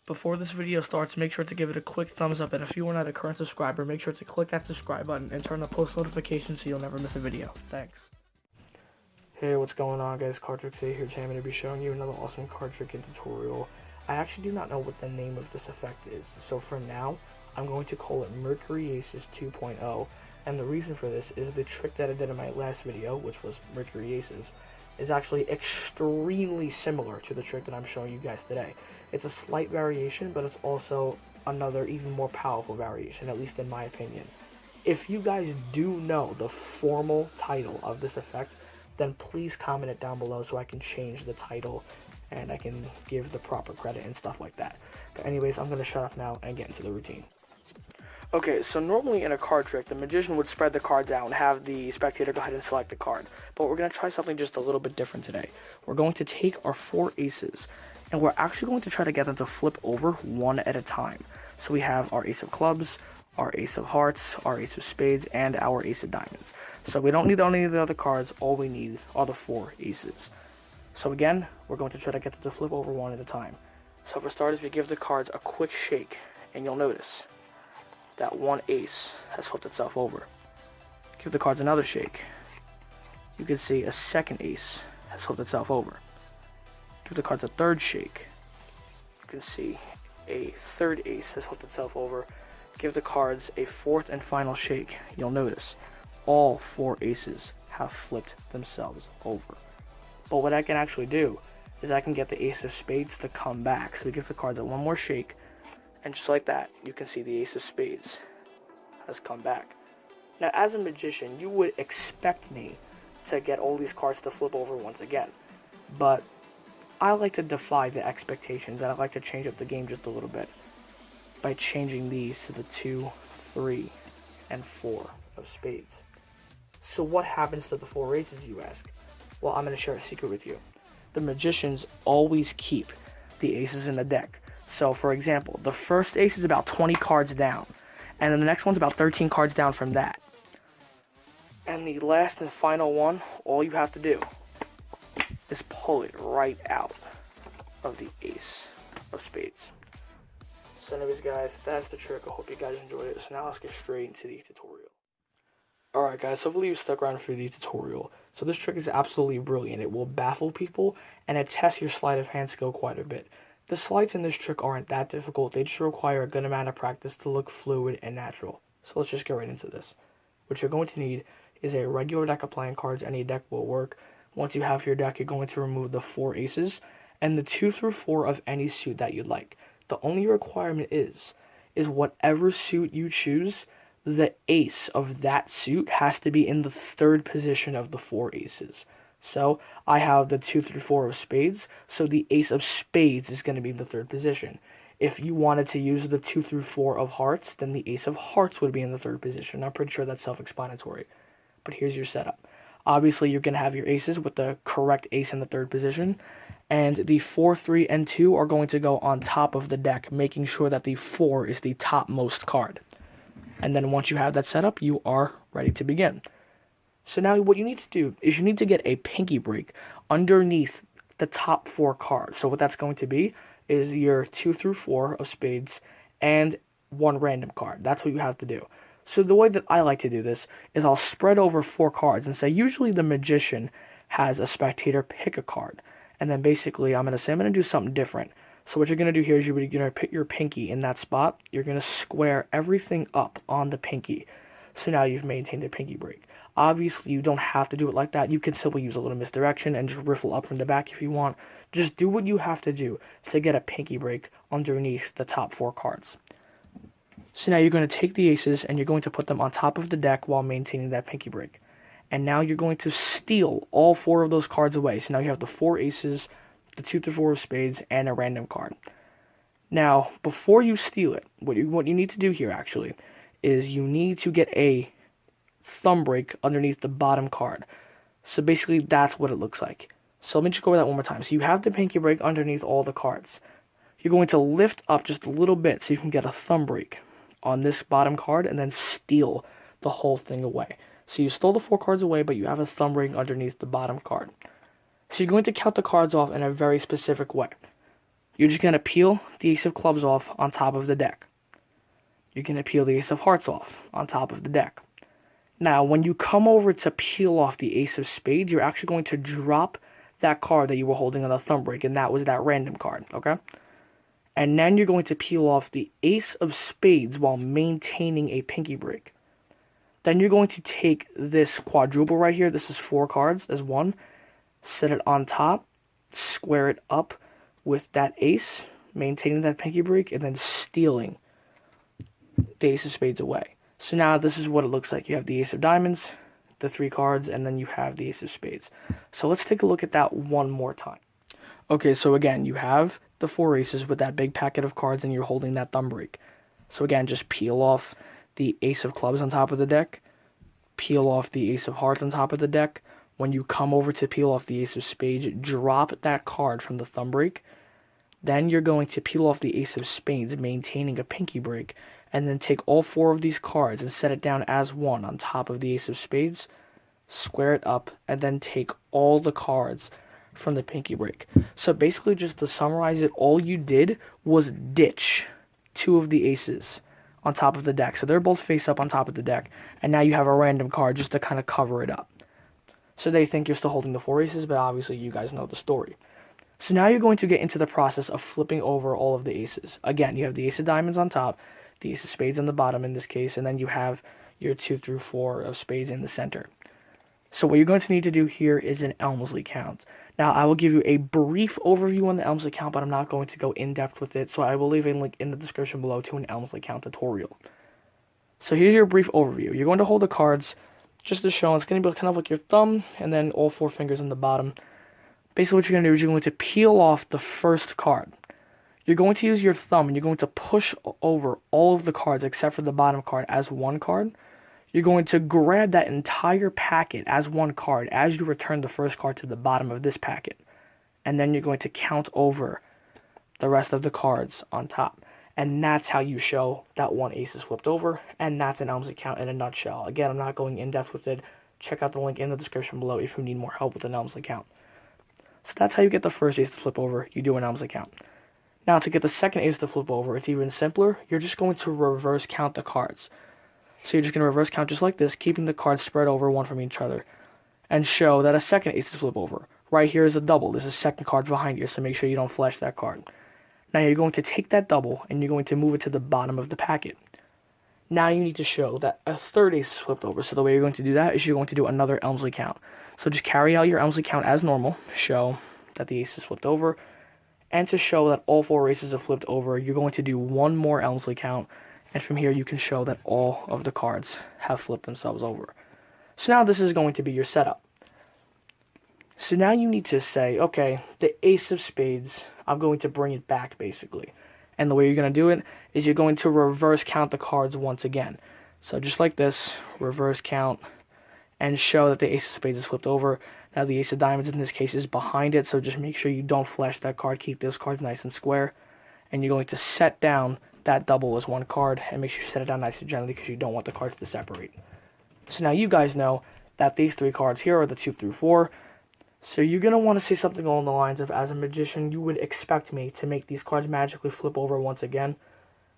Before this video starts, make sure to give it a quick thumbs up, and if you are not a current subscriber, make sure to click that subscribe button and turn on post notifications so you'll never miss a video. Thanks. Hey, what's going on, guys? Cardtrix here. Today I'm going to be showing you another awesome card trick tutorial. I actually do not know what the name of this effect is, so for now, I'm going to call it Mercury Aces 2.0, and the reason for this is the trick that I did in my last video, which was Mercury Aces, is actually extremely similar to the trick that I'm showing you guys today. It's a slight variation, but it's also another even more powerful variation, at least in my opinion. If you guys do know the formal title of this effect, then please comment it down below so I can change the title and I can give the proper credit and stuff like that. But anyways, I'm going to shut up now and get into the routine. Okay, so normally in a card trick, the magician would spread the cards out and have the spectator go ahead and select the card. But we're going to try something just a little bit different today. We're going to take our 4 aces, and we're actually going to try to get them to flip over one at a time. So we have our ace of clubs, our ace of hearts, our ace of spades, and our ace of diamonds. So we don't need any of the other cards, all we need are the 4 aces. So again, we're going to try to get them to flip over one at a time. So for starters, we give the cards a quick shake, and you'll notice that one ace has flipped itself over. Give the cards another shake. You can see a second ace has flipped itself over. Give the cards a third shake. You can see a third ace has flipped itself over. Give the cards a fourth and final shake. You'll notice all 4 aces have flipped themselves over. But what I can actually do is I can get the ace of spades to come back. So we give the cards a one more shake, and just like that, you can see the ace of spades has come back. Now, as a magician, you would expect me to get all these cards to flip over once again. But I like to defy the expectations, and I like to change up the game just a little bit by changing these to the 2, 3, and 4 of spades. So what happens to the 4 aces, you ask? Well, I'm going to share a secret with you. The magicians always keep the aces in the deck. So, for example, the first ace is about 20 cards down, and then the next one's about 13 cards down from that. And the last and final one, all you have to do is pull it right out of the ace of spades. So anyways, guys, that's the trick. I hope you guys enjoyed it. So now let's get straight into the tutorial. Alright guys, hopefully you stuck around for the tutorial. So this trick is absolutely brilliant. It will baffle people, and it tests your sleight of hand skill quite a bit. The sleights in this trick aren't that difficult. They just require a good amount of practice to look fluid and natural. So let's just get right into this. What you're going to need is a regular deck of playing cards. Any deck will work. Once you have your deck, you're going to remove the 4 aces and the 2 through 4 of any suit that you'd like. The only requirement is whatever suit you choose, the ace of that suit has to be in the 3rd position of the 4 aces. So I have the 2 through 4 of spades, so the ace of spades is going to be in the 3rd position. If you wanted to use the 2 through 4 of hearts, then the ace of hearts would be in the 3rd position. I'm pretty sure that's self-explanatory. But here's your setup. Obviously, you're going to have your aces with the correct ace in the 3rd position, and the 4, 3, and 2 are going to go on top of the deck, making sure that the 4 is the topmost card. And then once you have that set up, you are ready to begin. So now what you need to do is you need to get a pinky break underneath the top 4 cards. So what that's going to be is your 2 through 4 of spades and 1 random card. That's what you have to do. So the way that I like to do this is I'll spread over 4 cards and say usually the magician has a spectator pick a card. And then basically I'm going to do something different. So what you're going to do here is you're going to put your pinky in that spot. You're going to square everything up on the pinky. So now you've maintained a pinky break. Obviously, you don't have to do it like that. You can simply use a little misdirection and just riffle up from the back if you want. Just do what you have to do to get a pinky break underneath the top 4 cards. So now you're going to take the aces and you're going to put them on top of the deck while maintaining that pinky break. And now you're going to steal all 4 of those cards away. So now you have the 4 aces, the 2 through 4 of spades, and a random card. Now, before you steal it, what you need to do here actually is you need to get a thumb break underneath the bottom card. So basically that's what it looks like. So let me just go over that one more time. So you have the pinky break underneath all the cards. You're going to lift up just a little bit so you can get a thumb break on this bottom card and then steal the whole thing away. So you stole the 4 cards away, but you have a thumb break underneath the bottom card. So you're going to count the cards off in a very specific way. You're just going to peel the ace of clubs off on top of the deck. You're going to peel the ace of hearts off on top of the deck. Now, when you come over to peel off the ace of spades, you're actually going to drop that card that you were holding on the thumb break, and that was that random card, okay? And then you're going to peel off the ace of spades while maintaining a pinky break. Then you're going to take this quadruple right here, this is 4 cards as one, set it on top, square it up with that ace, maintaining that pinky break, and then stealing the ace of spades away. So now this is what it looks like. You have the ace of diamonds, the 3 cards, and then you have the ace of spades. So let's take a look at that one more time. Okay, so again, you have the 4 aces with that big packet of cards, and you're holding that thumb break. So again, just peel off the ace of clubs on top of the deck, peel off the ace of hearts on top of the deck. When you come over to peel off the ace of spades, drop that card from the thumb break. Then you're going to peel off the ace of spades, maintaining a pinky break, and then take all 4 of these cards and set it down as one on top of the ace of spades, square it up, and then take all the cards from the pinky break. So basically, just to summarize it, all you did was ditch 2 of the aces on top of the deck. So they're both face up on top of the deck, and now you have a random card just to kind of cover it up. So they think you're still holding the 4 aces, but obviously you guys know the story. So now you're going to get into the process of flipping over all of the aces. Again, you have the ace of diamonds on top, the ace of spades on the bottom in this case, and then you have your 2 through 4 of spades in the center. So what you're going to need to do here is an Elmsley count. Now, I will give you a brief overview on the Elmsley count, but I'm not going to go in-depth with it, so I will leave a link in the description below to an Elmsley count tutorial. So here's your brief overview. You're going to hold the cards just to show. It's going to be kind of like your thumb, and then all 4 fingers in the bottom. Basically, what you're going to do is you're going to peel off the first card. You're going to use your thumb, and you're going to push over all of the cards except for the bottom card as one card. You're going to grab that entire packet as one card as you return the first card to the bottom of this packet. And then you're going to count over the rest of the cards on top. And that's how you show that one ace is flipped over. And that's an Elmsley count in a nutshell. Again, I'm not going in depth with it. Check out the link in the description below if you need more help with an Elmsley count. So that's how you get the first ace to flip over. You do an Elmsley count. Now, to get the second ace to flip over, it's even simpler. You're just going to reverse count the cards. So you're just going to reverse count just like this, keeping the cards spread over one from each other, and show that a second ace is flip over. Right here is a double. There's a second card behind you, so make sure you don't flash that card. Now you're going to take that double, and you're going to move it to the bottom of the packet. Now you need to show that a third ace is flipped over. So the way you're going to do that is you're going to do another Elmsley count. So just carry out your Elmsley count as normal, show that the ace is flipped over, and to show that all 4 aces are flipped over, you're going to do one more Elmsley count. And from here, you can show that all of the cards have flipped themselves over. So now this is going to be your setup. So now you need to say, okay, the ace of spades, I'm going to bring it back, basically. And the way you're going to do it is you're going to reverse count the cards once again. So just like this, reverse count, and show that the ace of spades is flipped over. Now the ace of diamonds in this case is behind it, so just make sure you don't flash that card. Keep those cards nice and square. And you're going to set down that double as one card, and make sure you set it down nice and gently because you don't want the cards to separate. So now you guys know that these 3 cards here are the 2 through 4. So you're going to want to say something along the lines of, as a magician, you would expect me to make these cards magically flip over once again,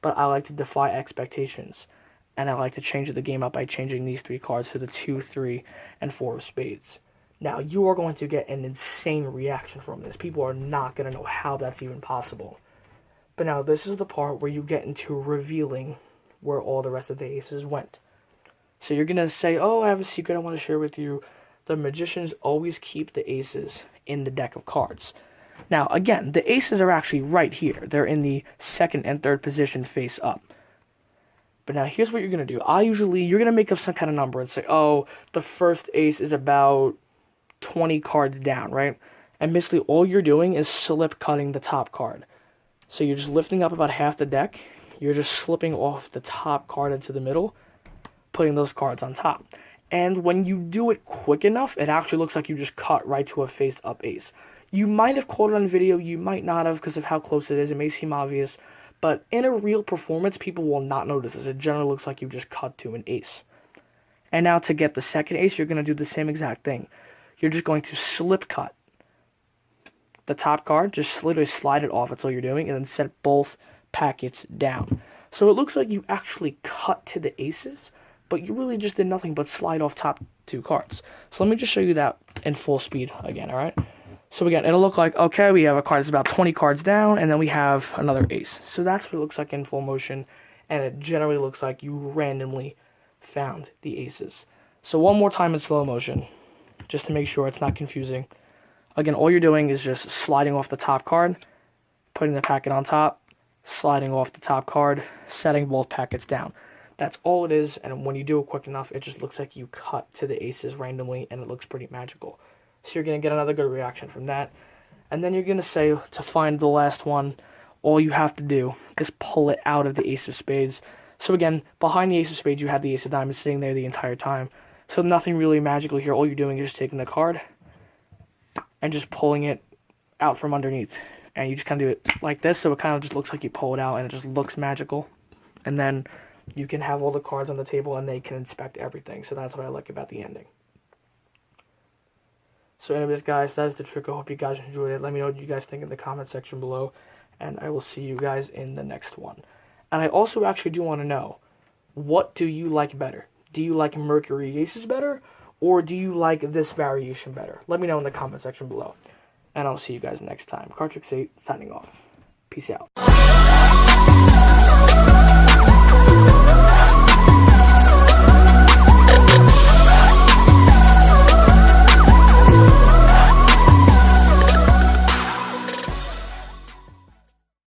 but I like to defy expectations, and I like to change the game up by changing these 3 cards to the 2, 3, and 4 of spades. Now, you are going to get an insane reaction from this. People are not going to know how that's even possible. But now, this is the part where you get into revealing where all the rest of the aces went. So you're going to say, oh, I have a secret I want to share with you. The magicians always keep the aces in the deck of cards. Now, again, the aces are actually right here. They're in the second and third position face up. But now, here's what you're going to do. You're going to make up some kind of number and say, oh, the first ace is about 20 cards down, right? And basically, all you're doing is slip cutting the top card. So you're just lifting up about half the deck. You're just slipping off the top card into the middle, putting those cards on top. And when you do it quick enough, it actually looks like you just cut right to a face-up ace. You might have caught it on video, you might not have because of how close it is. It may seem obvious, but in a real performance, people will not notice this. It generally looks like you just cut to an ace. And now to get the second ace, you're going to do the same exact thing. You're just going to slip cut the top card, just literally slide it off, that's all you're doing, and then set both packets down. So it looks like you actually cut to the aces, but you really just did nothing but slide off top 2 cards. So let me just show you that in full speed again, alright? So again, it'll look like, okay, we have a card that's about 20 cards down, and then we have another ace. So that's what it looks like in full motion, and it generally looks like you randomly found the aces. So one more time in slow motion, just to make sure it's not confusing. Again, all you're doing is just sliding off the top card, putting the packet on top, sliding off the top card, setting both packets down. That's all it is, and when you do it quick enough, it just looks like you cut to the aces randomly, and it looks pretty magical. So you're going to get another good reaction from that. And then you're going to say, to find the last one, all you have to do is pull it out of the ace of spades. So again, behind the ace of spades, you have the ace of diamonds sitting there the entire time. So nothing really magical here. All you're doing is just taking the card and just pulling it out from underneath. And you just kind of do it like this, so it kind of just looks like you pull it out, and it just looks magical. And then you can have all the cards on the table, and they can inspect everything. So that's what I like about the ending. So anyways, guys, that's the trick. I hope you guys enjoyed it. Let me know what you guys think in the comment section below, and I will see you guys in the next one. And I also actually do want to know, what do you like better? Do you like Mercury Aces better, or do you like this variation better? Let me know in the comment section below, and I'll see you guys next time. Cardtrix 8 signing off. Peace out.